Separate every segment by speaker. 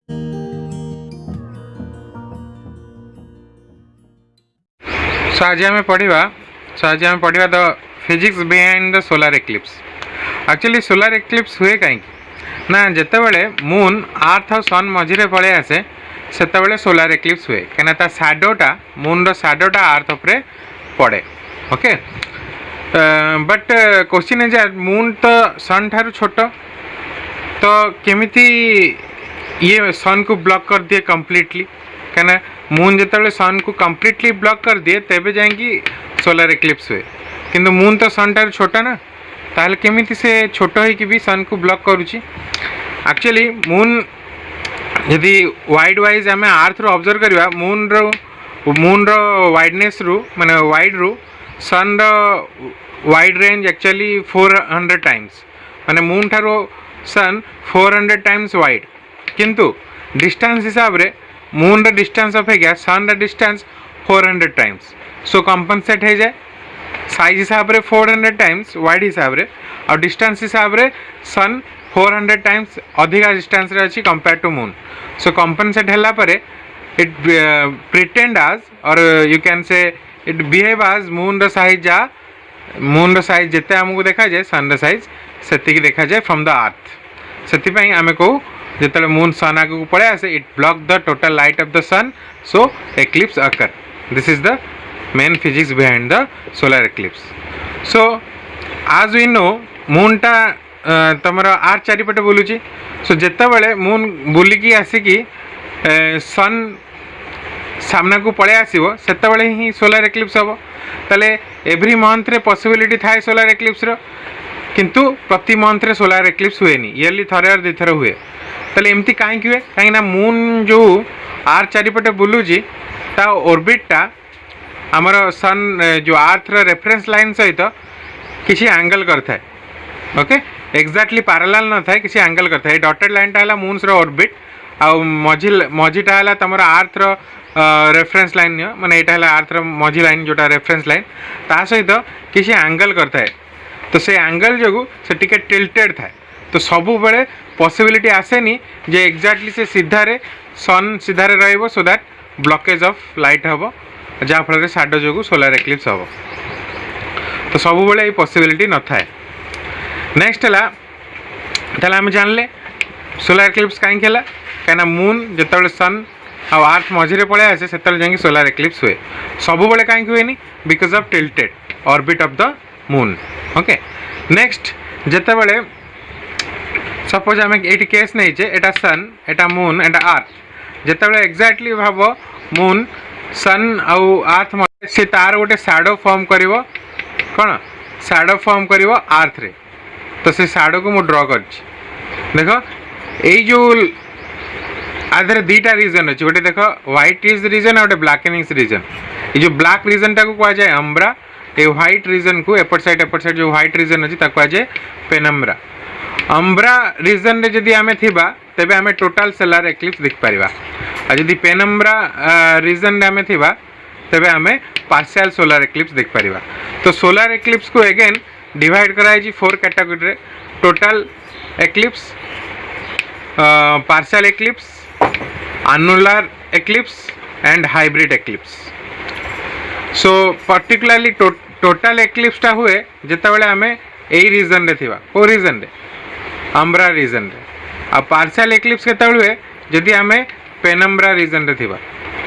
Speaker 1: सो आज आम पढ़ा the physics behind the solar eclipse. Actually solar eclipse हुए कहीं ना जितेबाला मून अर्थ और सन मझे पलि आसे से सोलार एक्लिप्स हुए कहीं ता सैडोटा मून रैडोटा अर्थ उपरे पड़े। ओके बट क्वेश्चन है मून तो सन ठारू छोट तो केमिति ये सन को ब्लॉक कर दिए कम्प्लीटली कहीं मून जो सन को कम्प्लीटली ब्लॉक कर दिए तेबे जाएंगी सोलार एक्लिप्स हुए किंतु मून तो सन ठारू छोटा ना ताहले केमिति से छोट होइकी भी सन को ब्लॉक करुच्ची। एक्चुअली मून यदि वाइड वाइज आम अर्थ रू ऑब्जर्व करवा मून रो वाइडनेस रू माने वाइड रू सन रो वाइड रेंज एक्चुअली 400 टाइम्स माने मून ठारू सन 400 टाइम्स वाइड किंतु डिस्टेंस हिसाब रे मून रो डिस्टेंस अपेक्षा सन रो डिस्टेंस 400 टाइम्स सो कंपनसेट हो जाए साइज हिसाब रे 400 टाइम्स वाइड हिसाब रे और डिस्टेंस हिसाब रे सन 400 टाइम्स अधिका डिस्टेंस रे अछि compare to moon so compensate हला परे इट प्रिटेंड आज और you can say it behave as moon रो साइज जा मून रो साइज जेते हमको देखा जाए सन रो साइज सेति देखा जाए फ्रॉम द अर्थ सेति पई आमे को जेतले मून सन आगु पळे आसे it block the total light of the sun so eclipse occur this is the main physics behind the solar eclipse. So आज वी नो मून टा तुमर आर चारिपटे बुलूची सो जेतेबेले मून बुलिकी आसिकी सन सामना को पळे आसीबो सेतेबेले ही सोलार एक्लिप्स हबो तले एवरी मंथ रे possibility थाए सोलार एक्लिप्स रो किंतु प्रति मंथ रे सोलार एक्लिप्स हुएनी इयरली थरे और दुथर हुए तले एमती काहे हुए कहीं मून जो आर चारिपटे बुलूची ता ऑर्बिट टा आमर सन जो अर्थ रेफरेंस लाइन सहित किसी एंगल करता है। ओके एक्जाक्टली पैरेलल न था किसी एंगल करता है डॉटेड लाइन टा मून्स रो ऑर्बिट आ मझीटा है तुम अर्थ रेफरेंस लाइन माने यहाँ है अर्थ मझी लाइन जोटा रेफरेंस लाइन ता सहित किसी एंगल करता है तो से एंगल जो से टिके टिल्टेड था तो सबु बेले पॉसिबिलिटी आसेनी जे एक्जाक्टली से सीधारे सन सीधारे रहिबो so that blockage of light हम जहाँफल साडो जो सोलार एक्लिप्स हम तो सब बेले पॉसिबिलिटी न थाए। नेक्स्ट है आम जानले सोलार एक्लिप्स कहीं कहीं मून जो सन आ अर्थ मझे पलि आसे से जाकि सोलार एक्लिप्स हुए सब बेले कहीं हुए because of tilted orbit of the moon. Okay next जितेबाला सपोज आम ये केस नहीं एटा सन एटा मून एटा अर्थ जितेबाला एक्जाक्टली भाव मून सन आउ अर्थ से तार गोटे सैडो फॉर्म करिवो कौन सैडो फॉर्म करिवो अर्थ रे तो से सैडो को मु ड्रॉ कर देखो ये जो आधे दीटा रीजन अच्छे गोटे देख व्हाइट इज रीजन और ब्लैकेनिंग रीजन ये जो ब्लैक रीजन टाक कह जाए अम्ब्रा ये व्हाइट रीजन को एपट साइड जो व्हाइट रीजन अच्छी कह जाए पेनम्ब्रा अम्ब्रा रीजन रे जदि आमे थिबा तेबे आमे टोटल सोलार एक्लिप्स देख परिबा आ जदि पेनम्ब्रा रीजन रे आमे थिबा तेबे आमे पार्शियल सोलार एक्लिप्स देख परिबा। तो सोलार एक्लिप्स को अगेन डिवाइड कराई जी 4 कैटेगरी रे total eclipse partial eclipse annular eclipse and hybrid eclipse. So particularly total eclipse टा हुए जेतेबेले आमे एई रीजन रे थिबा को रीजन रे अम्ब्रा रीजन रे आ पार्शियल एक्लिप्स केतेबेले हुए जदि आमे पेनम्ब्रा रीजन रे थिबा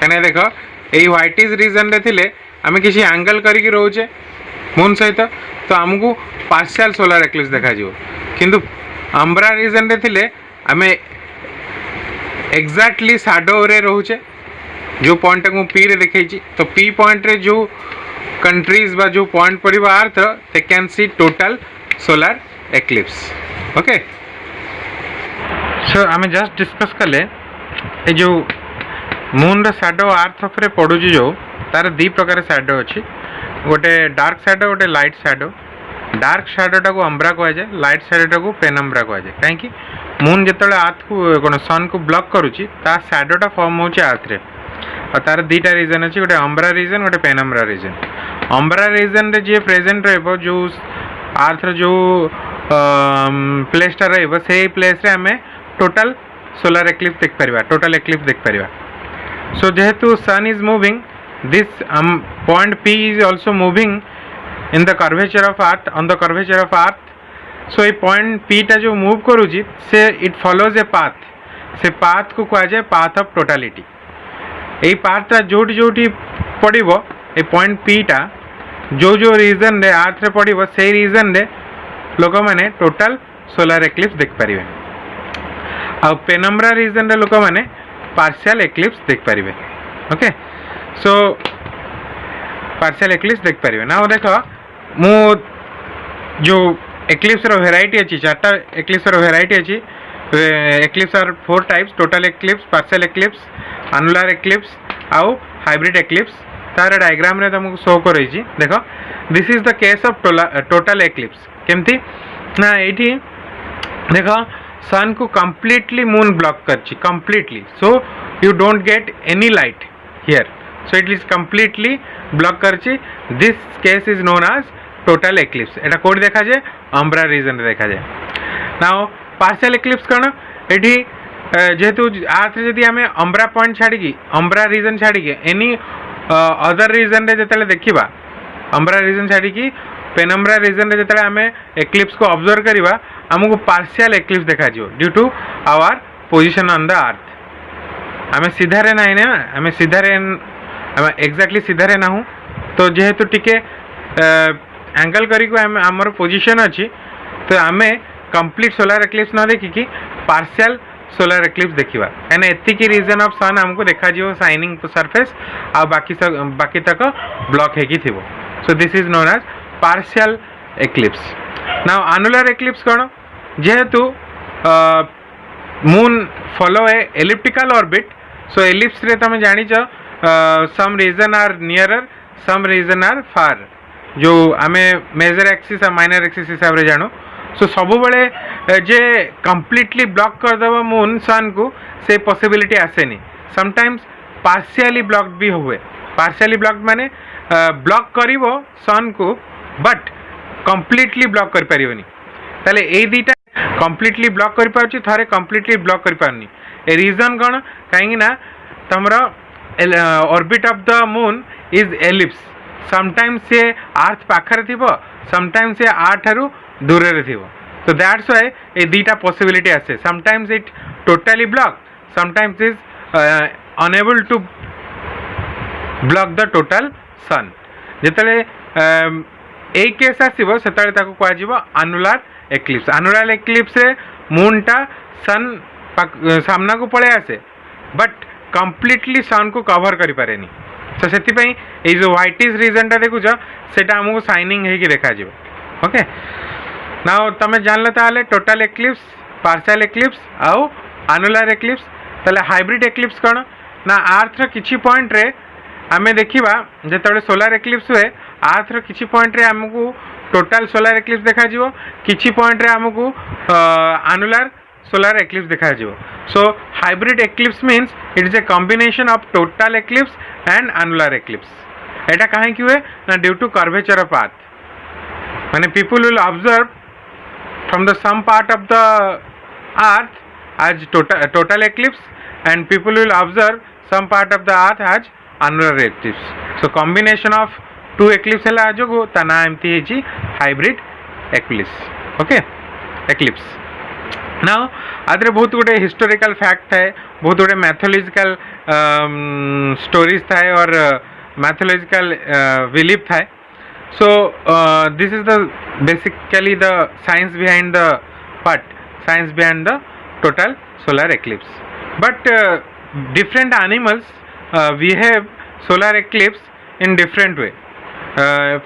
Speaker 1: कने देखो एई व्हाइटिज रीजन रे थिले आमे किसी एंगल करिक रोचे मून सहित तो आमको पार्शियल सोलार एक्लिप्स देखा जिवो किंतु अम्ब्रा रीजन रे थिले आमे एक्जाक्टली शैडो रे रोचे जो पॉइंट को पी रे देखैछि तो पी पॉइंट रे जो कंट्रीज बा जो पॉइंट पड़िबा earth they can see total solar eclipse. Okay so आम जस्ट डिस्कस कले ये जो मून रो शैडो अर्थ उपरे पड़ुची जो तार दी प्रकार शैडो अच्छी गोटे डार्क शैडो गोटे लाइट शैडो डार्क शैडोटा को अम्ब्रा कह जाए लाइट शैडोटा को पेनम्ब्रा कह जाए कहीं मून जो अर्थ को कौन सन को ब्लॉक करुच्ची ता शैडोटा फॉर्म होची अर्थ रे और तार दीटा रीजन अच्छी गोटे अम्ब्रा रीजन गोटे पेनम्ब्रा रीजन अम्ब्रा रीजन रे जी प्रेजेंट रहिबो जो अर्थ जो प्लेसटा रहिबो से प्लेस रे हमें टोटल सोलार एक्लिप्स देख पारिबा टोटल एक्लिप्स देख पारिबा सो जेहेतु sun is moving this point P is also moving in the curvature of earth on the curvature of earth so ये पॉइंट पी टा जो मूव करूची से इट फॉलोज ए पाथ से पाथ को कह जाए पाथ ऑफ टोटालिटी यही पाथटा जोटी जोटी पड़ो ए पॉइंट पी टा जो जो रीजन रे अर्थ रे पड़ो से रीजन रे लोक मैंने टोटाल सोलार एक्लिप्स देख पारिबे आ पेनम्ब्रा रीजन रे लोक मैंने पार्शियल एक्लिप्स देख पारिबे ओके सो पार्शियल एक्लिप्स देख पारिबे ना देख मु जो एक्लिप्स रो वेराइटी अछि चारटा एक्लिप्स रो वेराइटी अछि eclipse are 4 types total eclipse partial eclipse annular eclipse आउ हाइब्रिड एक्लिप्स तार डायग्राम रे तुमको शो करई छी देखो this is the case of total eclipse केमती ना एठी देखो सन को कंप्लीटली मून ब्लॉक करछि completely so you don't get any light here so it is completely block करछि this case is known as total eclipse एटा code देखा जाए अम्ब्रा रीजन देखा जाए नाउ पार्शियल एक्लिप्स कौन एठी जेहेतु अर्थ जदि आम अम्ब्रा पॉइंट छाड़ी अम्ब्रा रीजन छाड़ी एनी अदर रीजन रे जतले देखिबा अम्ब्रा रीजन छाड़ी पेनम्ब्रा रीजन रे जतले आम एक्लिप्स को ऑब्जर्व करिबा हमको पार्शियल एक्लिप्स देखा जिवो due to our position on the earth आम सीधारे ना आम सीधारे आम एक्जाक्टली सीधारे ना तो जेहेतु टिके एंगल करी आमर पोजीशन अच्छी तो आम कंप्लीट सोलार एक्लिप्स न देखिकी पार्शियल सोलार एक्लिप्स देखा कहीं एतिकी रीजन ऑफ सन हमको देखा जिवो शाइनिंग सरफेस आ बाकी तक ब्लॉक हेकी थिबो so this is known as partial eclipse now annular eclipse कौन जेहेतु moon follow a elliptical orbit so ellipse रे तुम जानिच some region are nearer some region are far जो आमे मेजर एक्सिस और माइनर एक्सिस हिसाब से जानू सो सब बड़े जे कंप्लीटली ब्लॉक करदेव मून सन को से पॉसिबिलिटी आसेनी समटाइम्स पार्शियली ब्लॉक्ड भी हुए पार्शियली ब्लॉक्ड माने ब्लॉक करिवो सन को बट कंप्लीटली ब्लॉक कर परिवनी ताले ए दीटा कंप्लीटली ब्लॉक कर पाउची थारे कंप्लीटली ब्लॉक कर पाउनी ए रीजन कोन काहेकि ना तमरा orbit of the moon is ellipse sometimes से अर्थ पाखरे थिबो समटाइम्स से अर्थ ठारू दूर रे थिबो तो दैट्स व्हाई ए दीटा पॉसिबिलिटी आसे sometimes it totally block sometimes is unable to block the total sun जेतले ए केस आसीबो सेतले ताको कह जिवो अनुलर एक्लिप्स रे मून टा सन सामना को पळे आसे बट कंप्लीटली सन को कवर करि पारेनी तो से जो व्हाइटिश रीजन टा देखुच सेटा हमको शाइनिंग है कि देखा जिवो ओके नाउ तमे जानले ताले टोटल एक्लिप्स पार्शियल एक्लिप्स आउ अनुलर एक्लिप्स ताले हाइब्रिड एक्लिप्स कौन ना अर्थ रो किछि पॉइंट रे आमे देखिबा जेतबे सोलार एक्लिप्स हुए अर्थ रो किछि पॉइंट रे हमको टोटल सोलार एक्लिप्स देखा जिवो किछि पॉइंट रे हमको अनुलर सोलार एक्लिप्स देखा जिवो so hybrid eclipse means it is a combination of total eclipse and annular eclipse एटा काहे कि हुए ना due to curvature of earth माने people will observe from the some part of the earth as total eclipse and people will observe some part of the earth as annular eclipse so combination of two eclipse hela jogo ta na emti heji hybrid eclipse okay eclipse now adre bahut gude historical fact hai bahut gude mythological stories tha or mythological belief tha so this is the basically the science behind the science behind the total solar eclipse but different animals behave solar eclipse in different way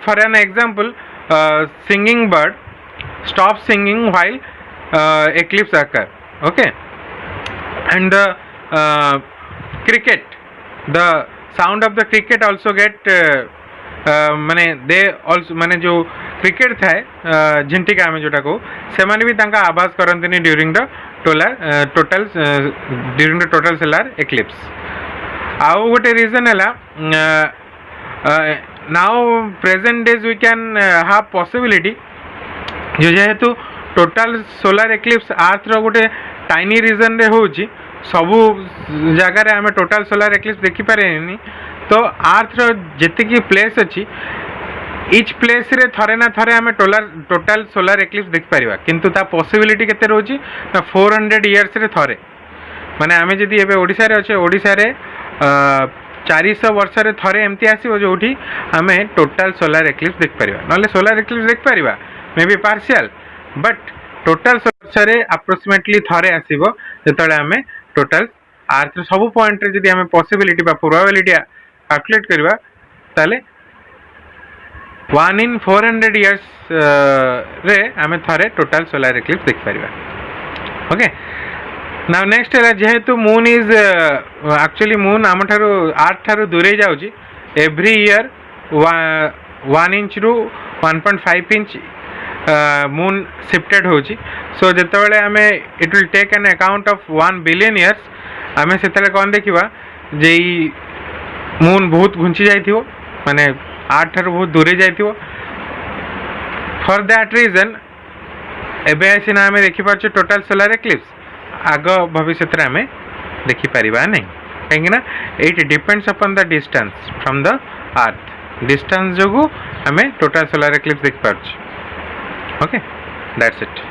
Speaker 1: for an example singing bird stops singing while eclipse occur okay and the cricket the sound of the cricket also get माने दे also माने जो cricket थाए झिंटिका आम जोटा को से माने भी तांका आवाज करंतनी during the total solar eclipse आउ गोटे रीजन है now present days we can have possibility जो जेहेतु टोटल सोलार एक्लिप्स अर्थ रो गोटे टाइनी रीजन रे होची सबू जगार आम टोटाल सोलार एक्लिप्स देखिपारे तो आर्थर जी प्लेस अच्छी इच प्लेस रे थरे ना थरे आम टोटाल सोलार एक्लिप्स देखिपर किंतु ता पॉसिबिलिटी केते रोची ना 400 इयर्स रे थरे माने आम जदि एबे ओडिसा रे अच्छे ओडिसा रे 400 वर्ष रे थरे एमती आसीबो जोठी आम टोटाल सोलार एक्लिप्स देखिपर नले सोलार एक्लिप्स देखिपर may be partial but total वर्ष रे अप्रोक्सीमेटली थरे आसीबो जेतले आम टोटाल आर्थ सब पॉइंट रे जदि आम पॉसिबिलिटी बा प्रोबेबिलिटी कैलकुलेट करबा ताले 1 in 400 years रे आम थरे टोटाल सोलार एक्लिप्स देख पारिबा ओके नाउ नेक्स्ट है जेहेतु मून इज एक्चुअली मून आम ठारू आर्थ ठारू दूरे जाउची एवरी ईयर 1 इंच रु 1.5 इंच मून शिफ्टेड होची सो जेतेबेले आमे it will take an account of 1 billion years आमे सेतेले कोन देखिबा जे मून बहुत घुंची जाइथिबो माने आर्थ ठारू बहुत दूरे जाइथिबो फॉर दैट रीजन एबे सिना आमे देखि पाछे टोटल सोलार एक्लिप्स आग भविष्य रे आमे देखि परिबा नै कहिना it depends upon the distance from the earth distance जोगु आमे टोटल सोलार एक्लिप्स देखि पाछ ओके दैट्स इट।